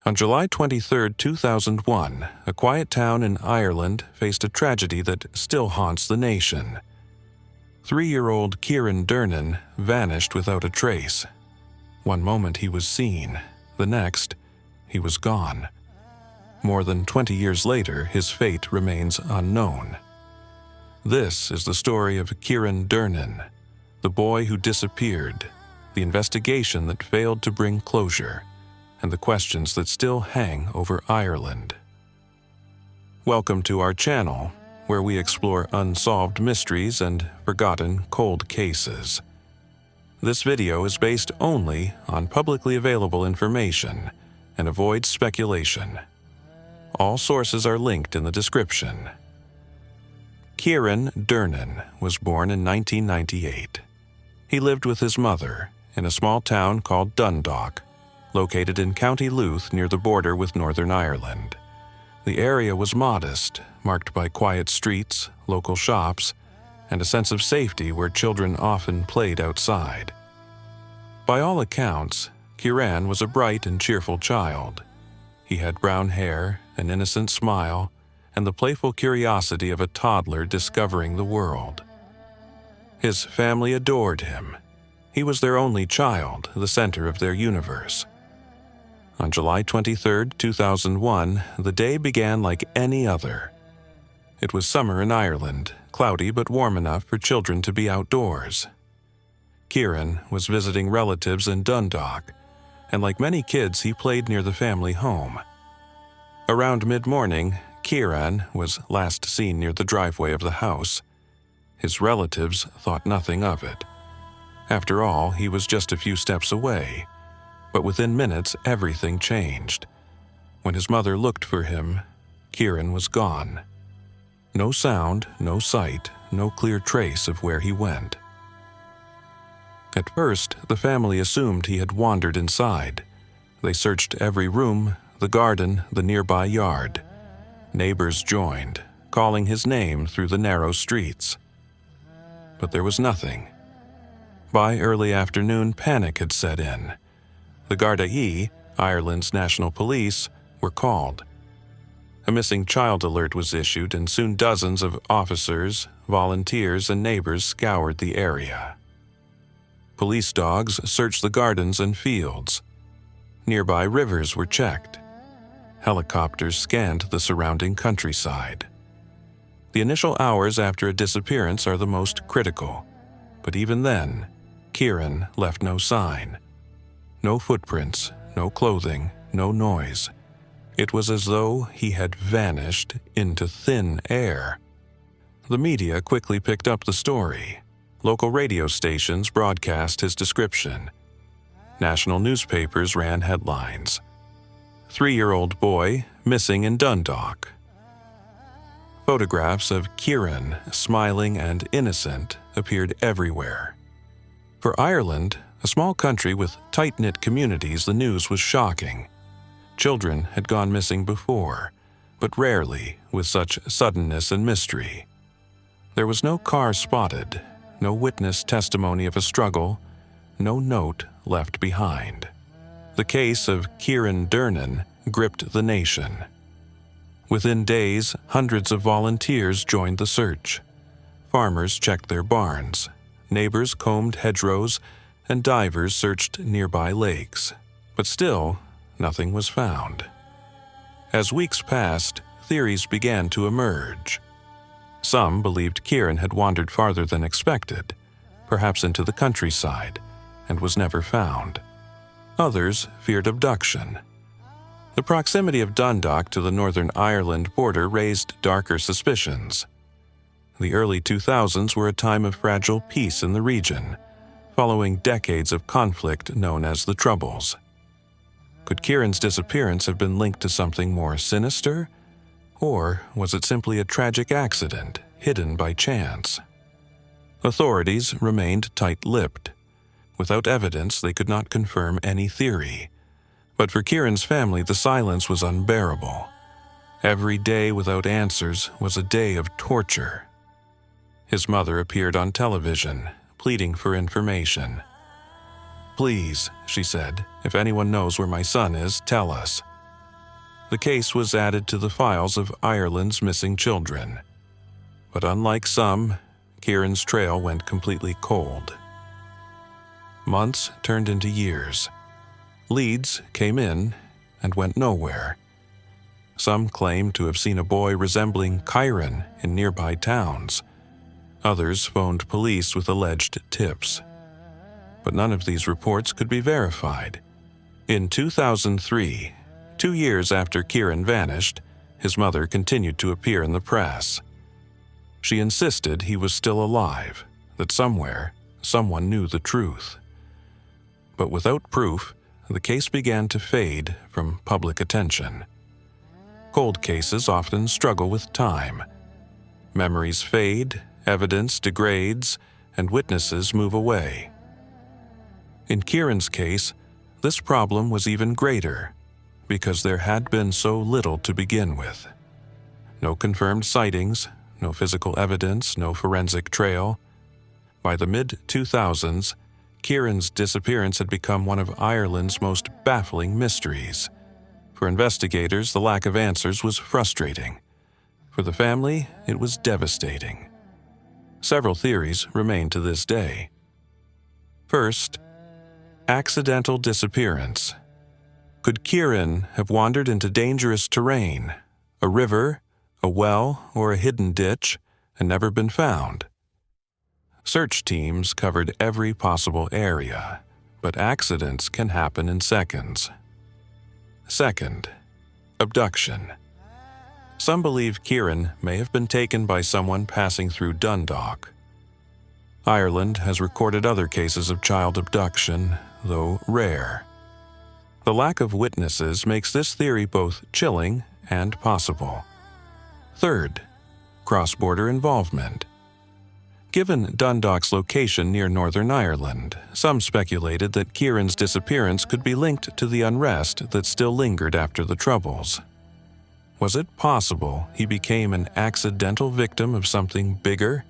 On July 23, 2001, a quiet town in Ireland faced a tragedy that still haunts the nation. 3-year-old Kyran Durnin vanished without a trace. One moment he was seen, the next, he was gone. More than 20 years later, his fate remains unknown. This is the story of Kyran Durnin, the boy who disappeared, the investigation that failed to bring closure, and the questions that still hang over Ireland. Welcome to our channel, where we explore unsolved mysteries and forgotten cold cases. This video is based only on publicly available information and avoids speculation. All sources are linked in the description. Kyran Durnin was born in 1998. He lived with his mother in a small town called Dundalk, located in County Louth near the border with Northern Ireland. The area was modest, marked by quiet streets, local shops, and a sense of safety where children often played outside. By all accounts, Kyran was a bright and cheerful child. He had brown hair, an innocent smile, and the playful curiosity of a toddler discovering the world. His family adored him. He was their only child, the center of their universe. On July 23, 2001, the day began like any other. It was summer in Ireland, cloudy but warm enough for children to be outdoors. Kyran was visiting relatives in Dundalk, and like many kids, he played near the family home. Around mid-morning, Kyran was last seen near the driveway of the house. His relatives thought nothing of it. After all, he was just a few steps away. But within minutes, everything changed. When his mother looked for him, Kyran was gone. No sound, no sight, no clear trace of where he went. At first, the family assumed he had wandered inside. They searched every room, the garden, the nearby yard. Neighbors joined, calling his name through the narrow streets. But there was nothing. By early afternoon, panic had set in. The Garda, Ireland's national police, were called. A missing child alert was issued, and soon dozens of officers, volunteers, and neighbors scoured the area. Police dogs searched the gardens and fields. Nearby rivers were checked. Helicopters scanned the surrounding countryside. The initial hours after a disappearance are the most critical, but even then, Kyran left no sign. No footprints, no clothing, no noise. It was as though he had vanished into thin air. The media quickly picked up the story. Local radio stations broadcast his description. National newspapers ran headlines. 3-year-old boy missing in Dundalk. Photographs of Kyran, smiling and innocent, appeared everywhere. For Ireland, a small country with tight-knit communities, the news was shocking. Children had gone missing before, but rarely with such suddenness and mystery. There was no car spotted, no witness testimony of a struggle, no note left behind. The case of Kyran Durnin gripped the nation. Within days, hundreds of volunteers joined the search. Farmers checked their barns, neighbors combed hedgerows, and divers searched nearby lakes. But still, nothing was found. As weeks passed, theories began to emerge. Some believed Kyran had wandered farther than expected, perhaps into the countryside, and was never found. Others feared abduction. The proximity of Dundalk to the Northern Ireland border raised darker suspicions. The early 2000s were a time of fragile peace in the region, following decades of conflict known as the Troubles. Could Kyran's disappearance have been linked to something more sinister? Or was it simply a tragic accident, hidden by chance? Authorities remained tight-lipped. Without evidence, they could not confirm any theory. But for Kyran's family, the silence was unbearable. Every day without answers was a day of torture. His mother appeared on television, pleading for information. "Please," she said, "if anyone knows where my son is, tell us." the case was added to the files of Ireland's missing children. But unlike some, Kyran's trail went completely cold. Months turned into years. Leads came in and went nowhere. Some claimed to have seen a boy resembling Kyran in nearby towns. Others phoned police with alleged tips. But none of these reports could be verified. In 2003, 2 years after Kyran vanished, his mother continued to appear in the press. She insisted he was still alive, that somewhere, someone knew the truth. But without proof, the case began to fade from public attention. Cold cases often struggle with time. Memories fade, evidence degrades, and witnesses move away. In Kyran's case, this problem was even greater, because there had been so little to begin with. No confirmed sightings, no physical evidence, no forensic trail. By the mid-2000s, Kyran's disappearance had become one of Ireland's most baffling mysteries. For investigators, the lack of answers was frustrating. For the family, it was devastating. Several theories remain to this day. First, accidental disappearance. Could Kyran have wandered into dangerous terrain, a river, a well, or a hidden ditch, and never been found? Search teams covered every possible area, but accidents can happen in seconds. Second, abduction. Some believe Kyran may have been taken by someone passing through Dundalk. Ireland has recorded other cases of child abduction, though rare. The lack of witnesses makes this theory both chilling and possible. Third, cross-border involvement. Given Dundalk's location near Northern Ireland, some speculated that Kyran's disappearance could be linked to the unrest that still lingered after the Troubles. Was it possible he became an accidental victim of something bigger?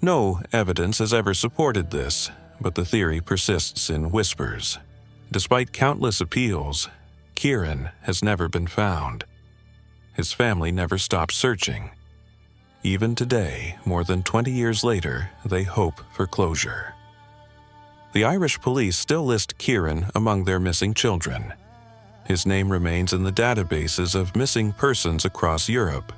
No evidence has ever supported this, but the theory persists in whispers. Despite countless appeals, Kyran has never been found. His family never stopped searching. Even today, more than 20 years later, they hope for closure. The Irish police still list Kyran among their missing children. His name remains in the databases of missing persons across Europe.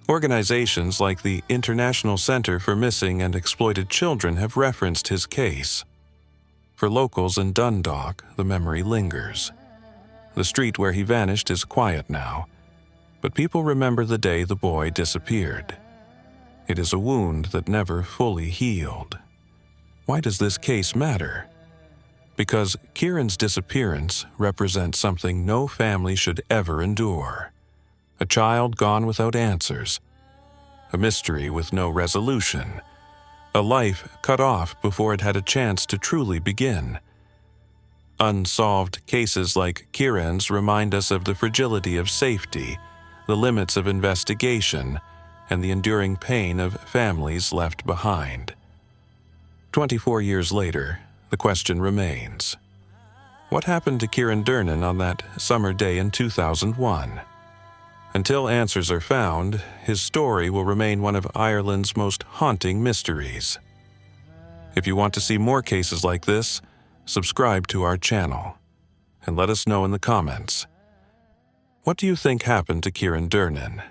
Organizations like the International Center for Missing and Exploited Children have referenced his case. For locals in Dundalk, the memory lingers. The street where he vanished is quiet now, but people remember the day the boy disappeared. It is a wound that never fully healed. Why does this case matter? Because Kyran's disappearance represents something no family should ever endure. A child gone without answers. A mystery with no resolution. A life cut off before it had a chance to truly begin. Unsolved cases like Kyran's remind us of the fragility of safety, the limits of investigation, and the enduring pain of families left behind. 24 years later, the question remains: what happened to Kyran Durnin on that summer day in 2001? Until answers are found, his story will remain one of Ireland's most haunting mysteries. If you want to see more cases like this, subscribe to our channel, and let us know in the comments. What do you think happened to Kyran Durnin?